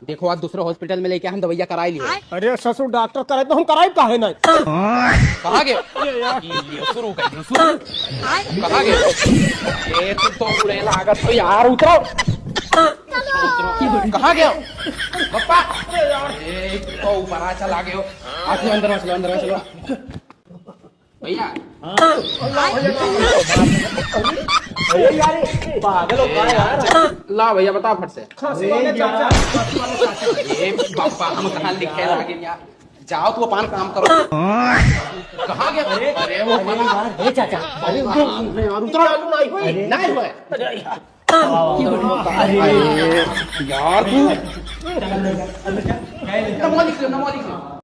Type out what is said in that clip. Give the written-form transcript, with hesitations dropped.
देखो आज दूसरे हॉस्पिटल में लेके हम दवाइयाँ कराई लियो। अरे ससुर डॉक्टर करे तो हम कराई काहे नहीं। कहाँ गए ये शुरू कर दो शुरू। कहाँ गए ये तो उड़े लागत तो यार उतरो उतरो। कहाँ गए पप्पा ये तो ऊपर आ चला गए हो। आखिर अंदर चलो अंदर चलो भैया। पागल हो गया यार। ला भैया बता फट से। ये पापा हम कहाँ लिखे लागे यार। जाओ तू अपन काम करो। कहाँ गया अरे वो अरे चाचा अरे उतरो नहीं हुआ यार तू नमो लिख लो नमो लिख लो।